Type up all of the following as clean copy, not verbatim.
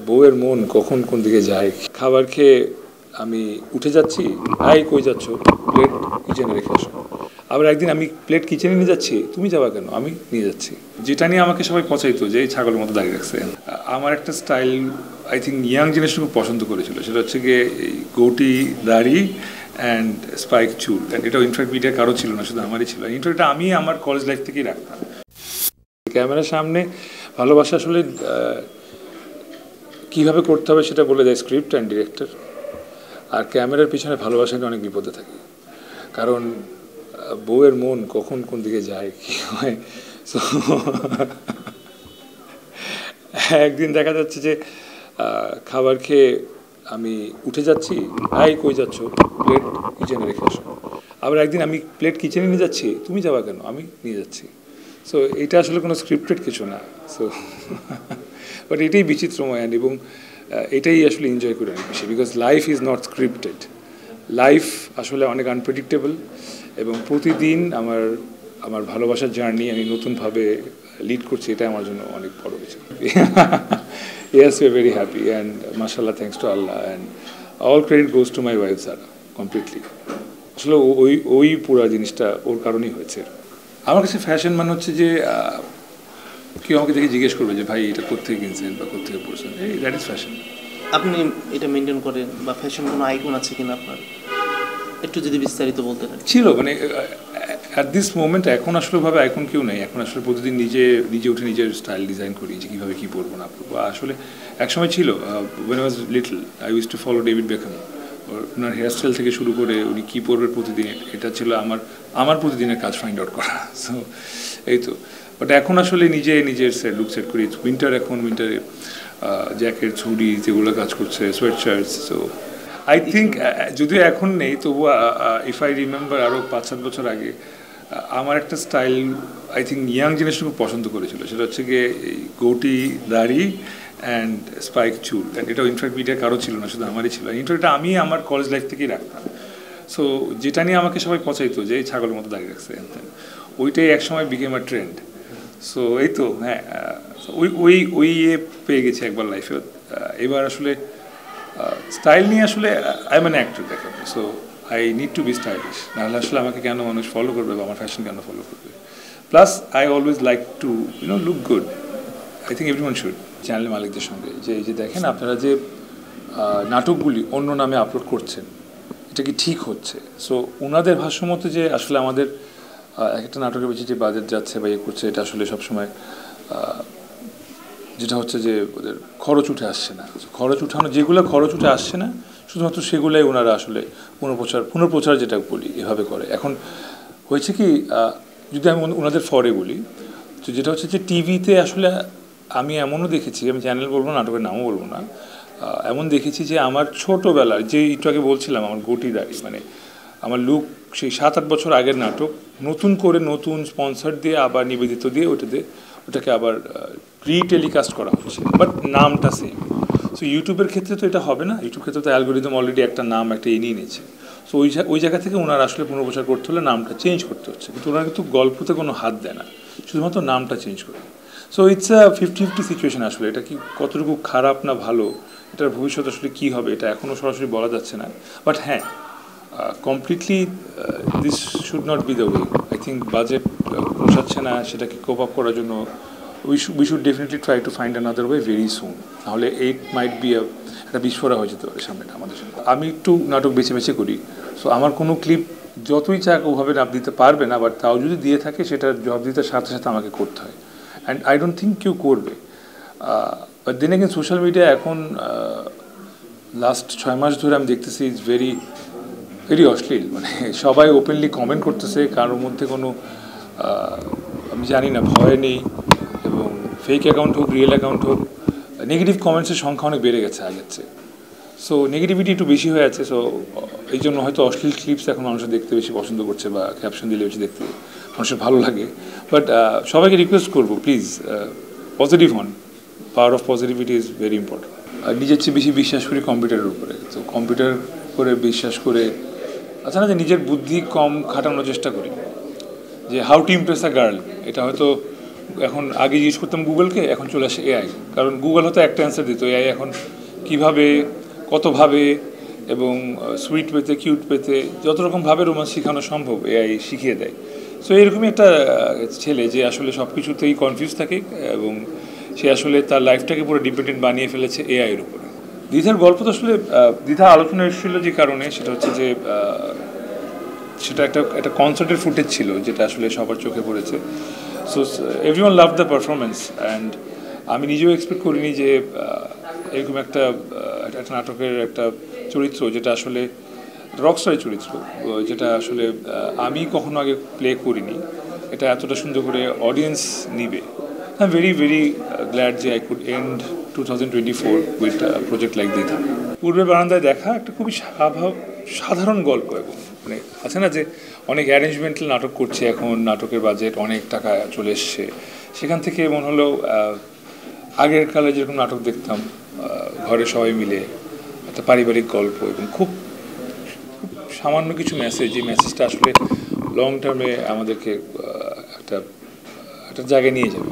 বউয়ের মন কখন কোন দিকে যায়। খাবার খেয়ে আমি উঠে যাচ্ছি, ভাই কই যাচ্ছ, প্লেট কিচেনে রেখে আসো। আবার একদিন আমি প্লেট কিচেনে নিয়ে যাচ্ছি, তুমি যাবা কেন, আমি নিয়ে যাচ্ছি। যেটা নিয়ে আমাকে সবাই পচাইতো যে এই ছাগলের মতো দাঁড়িয়ে রাখছে। আমার একটা style I think young generation খুব পছন্দ করেছিল, সেটা হচ্ছে গিয়ে এই গোটি দাড়ি অ্যান্ড স্পাইক চুল। এটাও ইনফ্যাক্ট মিডিয়া কারো ছিল না, শুধু আমারই ছিল। ইনফ্যাক্ট আমি আমার কলেজ লাইফ থেকেই রাখতাম। ক্যামেরার সামনে ভালোবাসা আসলে কীভাবে করতে হবে সেটা বলে দেয় স্ক্রিপ্ট অ্যান্ড ডিরেক্টর। আর ক্যামেরার পিছনে ভালোবাসাটা অনেক বিপদে থাকে, কারণ বউয়ের মন কখন কোন দিকে যায় কী হয়। সো একদিন দেখা যাচ্ছে যে খাবার খেয়ে আমি উঠে যাচ্ছি, ভাই কই যাচ্ছ, প্লেট কিচেনে রেখে আসো। আবার একদিন আমি প্লেট কিচেনে নিয়ে যাচ্ছি, তুমি যাবা কেন, আমি নিয়ে যাচ্ছি। সো এটা আসলে কোনো স্ক্রিপ্টেড কিছু না। সো বাট এটাই বিচিত্রময়, এবং এটাই আসলে এনজয় করি অনেক বেশি, because life is not scripted. Life আসলে অনেক আনপ্রেডিক্টেবল, এবং প্রতিদিন আমার ভালোবাসার জার্নি আমি নতুনভাবে লিড করছি, এটা আমার জন্য অনেক বড় কিছু। Yes, we are very happy, and mashallah, thanks to Allah, and all credit goes to my wife Zara completely. আসলে ওই পুরো জিনিসটা ওর কারণেই হয়েছে। আমার কাছে ফ্যাশন মানে হচ্ছে যে কেউ আমাকে দেখে জিজ্ঞেস করবে যে ভাই এটা কোত্থেকে কিনছেন বা কোত্থেকে পড়ছেন, এই দ্যাট ইজ ফ্যাশন। আপনি এটা মেনটেন করেন বা ফ্যাশন কোনো আইকন আছে কিনা আপনার, একটু যদি বিস্তারিত বলতে পারেন। ছিল মানে অ্যাট দিস মোমেন্ট এখন আসলে ভাবে আইকন কেউ নেই। এখন আসলে প্রতিদিন নিজে উঠে নিজের স্টাইল ডিজাইন করি যে কীভাবে কী পরবো না পরবো। আসলে একসময় ছিল, when I was little I used to follow David Beckham. Owner hairstyle থেকে শুরু করে উনি কী পরবে প্রতিদিন, এটা ছিল আমার প্রতিদিনের কাজ, ফাইন্ড আউট করা। সো এই তো। বাট এখন আসলে নিজের লুক সেট করি। এখন উইন্টারে জ্যাকেট, হুডি যেগুলো কাজ করছে, sweatshirts. So I think যদিও এখন নেই, তবুও ইফ আই রিমেম্বার আরও 5-7 বছর আগে আমার একটা style I think young generation খুব পছন্দ করেছিল, সেটা হচ্ছে গিয়ে এই গোটি দাড়ি অ্যান্ড স্পাইক চুল। এটাও ইনফ্যাক্ট মিডিয়া কারো ছিল না, শুধু আমারই ছিল। ইনফ্যাক্ট আমি আমার কলেজ লাইফ থেকেই রাখতাম। সো যেটা নিয়ে আমাকে সবাই পচাইতো যে এই ছাগলের মতো দাঁড়িয়ে রাখছে, ওইটাই একসময় বিকেম আ ট্রেন্ড। সো এই তো, হ্যাঁ, ওই পেয়ে গেছি একবার লাইফে। এবার আসলে স্টাইল নিয়ে আসলে আই এম অ্যান অ্যাক্টর, দেখেন। So I need to be stylish, নাহলে আসলে আমাকে কেন মানুষ ফলো করবে বা আমার ফ্যাশন কেন ফলো করবে। Plus I always like to look good. I think everyone should. Channel মালিকদের সঙ্গে যে এই যে দেখেন আপনারা যে নাটকগুলি অন্য নামে আপলোড করছেন, এটা কি ঠিক হচ্ছে? সো ওনাদের ভাষ্যমতে যে আসলে আমাদের একটা নাটকের বেশি যে বাজেট যাচ্ছে বা ইয়ে করছে, এটা আসলে সবসময় যেটা হচ্ছে যে ওদের খরচ উঠে আসছে না। যেগুলো খরচ উঠে আসছে না, শুধুমাত্র সেগুলোই ওনারা আসলে পুনঃপ্রচার যেটা বলি এভাবে করে। এখন হয়েছে কি, যদি আমি ওনাদের ফরে বলি, তো যেটা হচ্ছে যে টিভিতে আসলে আমি এমনও দেখেছি, আমি চ্যানেল বলবো না, নাটকের নামও বলবো না, এমন দেখেছি যে আমার ছোটোবেলার যে একটু আগে বলছিলাম আমার গোটি দাড়ি, মানে আমার লুক সেই 7-8 বছর আগের নাটক নতুন স্পন্সর দিয়ে আবার নিবেদিত দিয়ে ওটাকে আবার রিটেলিকাস্ট করা হচ্ছে, বাট নামটা সেম। সো ইউটিউবের ক্ষেত্রে তো এটা হবে না। ইউটিউব ক্ষেত্রে তো অ্যালগোরিদম অলরেডি একটা নাম নিয়ে নিয়েছে। সো ওই জায়গা থেকে ওনারা আসলে পুনর্প্রচার করতে হলে নামটা চেঞ্জ করতে হচ্ছে, কিন্তু ওনারা কিন্তু গল্পতে কোনো হাত দেয় না, শুধুমাত্র নামটা চেঞ্জ করে। So it's a 50-50 situation. আসলে এটা কি কতটুকু খারাপ না ভালো, এটার ভবিষ্যৎ আসলে কী হবে এটা এখনও সরাসরি বলা যাচ্ছে না। বাট হ্যাঁ, completely this should not be the way. I think budget পোষাচ্ছে না, সেটাকে কোপ আপ করার জন্য we should definitely try to find another way very soon. নাহলে it might be একটা বিস্ফোরণ হয়ে যেতে পারে সামনে আমাদের সঙ্গে। আমি একটু নাটক বেছে করি। সো আমার কোনো ক্লিপ যতই চাক ওভাবে নাপ দিতে পারবে না, বাট তাও যদি দিয়ে থাকে সেটার জবাবদিহিতার সাথে আমাকে করতে হয়। অ্যান্ড আই ডোন্ট থিঙ্ক কেউ করবে। But then again social media এখন লাস্ট 6 মাস ধরে আমি দেখতেছি ইটস ভেরি অশ্লীল। মানে সবাই ওপেনলি কমেন্ট করতেছে, কারোর মধ্যে কোনো আমি জানি না ভয় নেই, এবং ফেক অ্যাকাউন্ট হোক রিয়েল অ্যাকাউন্ট হোক, নেগেটিভ কমেন্টসের সংখ্যা অনেক বেড়ে গেছে আগের চেয়ে। সো নেগেটিভিটি একটু বেশি হয়ে আছে। সো এই জন্য হয়তো অশ্লীল ক্লিপস এখন মানুষ দেখতে বেশি পছন্দ করছে, বা ক্যাপশন দিলে বেশি দেখতে মানুষের ভালো লাগে। বাট সবাইকে রিকোয়েস্ট করবো, প্লিজ পজিটিভ হন। Power of positivity is very important. নিজের চেয়ে বেশি বিশ্বাস করি কম্পিউটারের উপরে। তো কম্পিউটার করে বিশ্বাস করে আচ্ছা না, যে নিজের বুদ্ধি কম খাটানোর চেষ্টা করি, যে how to Impress a girl, এটা হয়তো এখন আগে জিজ্ঞেস করতাম গুগলকে, এখন চলে আসে এআই। কারণ গুগল হয়তো একটা অ্যান্সার দিত, এআই এখন কীভাবে, কতভাবে এবং সুইট পেতে, কিউট পেতে যত রকমভাবে রোমান্স শেখানো সম্ভব এআই শিখিয়ে দেয়। সো এরকমই একটা ছেলে যে আসলে সব কিছুতেই কনফিউজ থাকে এবং সে আসলে তার লাইফটাকে পুরো ডিপেন্ডেন্ট বানিয়ে ফেলেছে এআইয়ের উপরে। দ্বিধার গল্প তো আসলে দ্বিধা আলোচনা এসেছিল যে কারণে, সেটা হচ্ছে যে সেটা একটা কনসার্টের ফুটেজ ছিল যেটা আসলে সবার চোখে পড়েছে। So everyone love the performance and আমি নিজেও এক্সপেক্ট করিনি যে এরকম একটা নাটকের একটা চরিত্র যেটা আসলে রকস্টার চরিত্র, যেটা আসলে আমি কখনো আগে প্লে করিনি, এটা এতটা সুন্দর করে অডিয়েন্স নিবে। I am very very glad যে I could end 2024 with project like দ্বিধা। পূর্বে বারান্দায় দেখা একটা খুবই সাধারণ গল্প, এবং মানে আছে না যে অনেক অ্যারেঞ্জমেন্টাল নাটক করছে এখন, নাটকের বাজেট অনেক টাকা চলে এসছে, সেখান থেকে মনে হলো আগের কালে যেরকম নাটক দেখতাম ঘরে সবাই মিলে, একটা পারিবারিক গল্প এবং খুব সামান্য কিছু মেসেজ, এই মেসেজটা আসলে লং টার্মে আমাদেরকে একটা জায়গায় নিয়ে যাবে।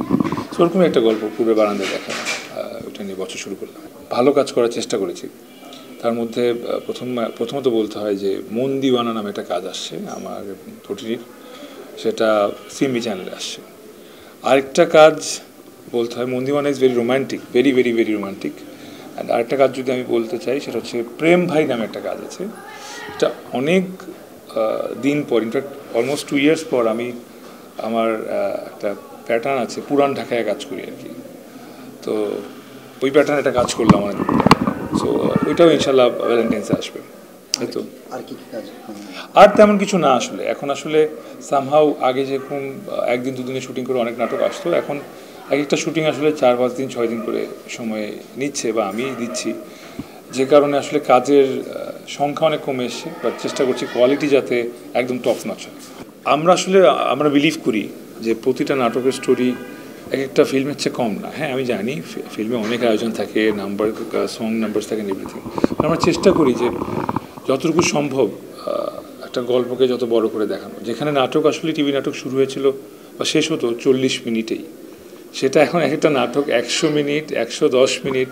সেরকমই একটা গল্প পূর্বে বারান্দায় দেখা, ওটা নিয়ে বছর শুরু করলাম। ভালো কাজ করার চেষ্টা করেছি, তার মধ্যে প্রথমত বলতে হয় যে মন দিওয়ানা নামে একটা কাজ আসছে আমার ওটিটির, সেটা সিএমবি চ্যানেলে আসছে। আরেকটা কাজ বলতে হয়, Mon Diwana is very romantic, very very very romantic. And আরেকটা কাজ যদি আমি বলতে চাই সেটা হচ্ছে প্রেম ভাই নামে একটা কাজ আছে। এটা অনেক দিন পর, ইনফ্যাক্ট অলমোস্ট 2 years পর আমি আমার একটা প্যাটার্ন আছে, পুরান ঢাকায় কাজ করি আর কি, তো ওই প্যাটার্ন একটা কাজ করলাম আমার। সো ওইটাও ইনশাল্লাহ ভ্যালেন্টাইন্সে আসবে। তো আর তেমন কিছু না আসলে, এখন আসলে সামহাউ আগে যেরকম 1 দিন 2 দিনে শুটিং করে অনেক নাটক আসতো, এখন এক একটা শুটিং আসলে 4-5 দিন 6 দিন করে সময় নিচ্ছে বা আমি দিচ্ছি, যে কারণে আসলে কাজের সংখ্যা অনেক কমে এসছে, বাট চেষ্টা করছি কোয়ালিটি যাতে একদম টপ নচ হয়। আমরা বিলিভ করি যে প্রতিটা নাটকের স্টোরি এক একটা ফিল্মের চেয়ে কম না। হ্যাঁ আমি জানি ফিল্মে অনেক আয়োজন থাকে, সং নাম্বার থাকে, এভরিথিং। আমরা চেষ্টা করি যে যতটুকু সম্ভব একটা গল্পকে যত বড় করে দেখানো। যেখানে নাটক আসলে টিভি নাটক শুরু হয়েছিল বা শেষ হতো 40 মিনিটেই, সেটা এখন এক একটা নাটক 100 minute, 110 minute,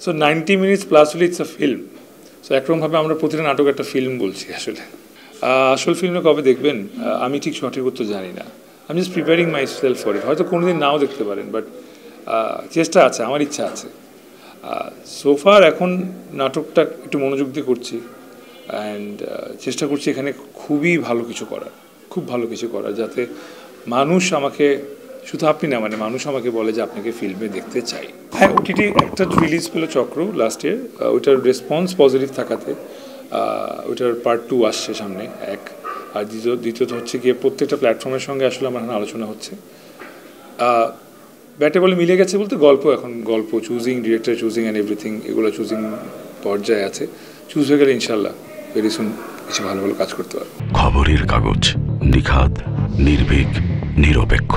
so 90 minutes plus হলে ইটস আ ফিল্ম। সো একরকমভাবে আমরা প্রতিটা নাটক একটা ফিল্ম বলছি আসলে। আসল ফিল্মে কবে দেখবেন আমি ঠিক সঠিক উত্তর জানি না। I am just preparing my self for it. হয়তো কোনোদিন নাও দেখতে পারেন, বাট চেষ্টা আছে, আমার ইচ্ছা আছে। সোফার এখন নাটকটা একটু মনোযোগ দিয়ে করছি অ্যান্ড চেষ্টা করছি এখানে খুবই ভালো কিছু করার, খুব ভালো কিছু করার, যাতে মানুষ আমাকে, শুধু আপনি না, মানে মানুষ আমাকে বলে যে আপনাকে ফিল্মে দেখতে চাই। হ্যাঁ ওটিটি একটা রিলিজ পেলো চক্র লাস্ট ইয়ার, ওইটার রেসপন্স পজিটিভ থাকাতে ওইটার পার্ট 2 আসছে সামনে এক। আর দ্বিতীয়ত হচ্ছে গিয়ে প্রত্যেকটা প্ল্যাটফর্মের সঙ্গে আসলে আমার এখন আলোচনা হচ্ছে। ব্যাটে বলে মিলে গেছে বলতে এখন গল্প choosing, director choosing and everything, এগুলো চুজিং পর্যায়ে আছে। চুজ হয়ে গেলে ইনশাল্লাহ ভেরি সুন কিছু ভালো ভালো কাজ করতে পারবো। খবরের কাগজ, নিখাদ, নির্ভীক, নিরপেক্ষ।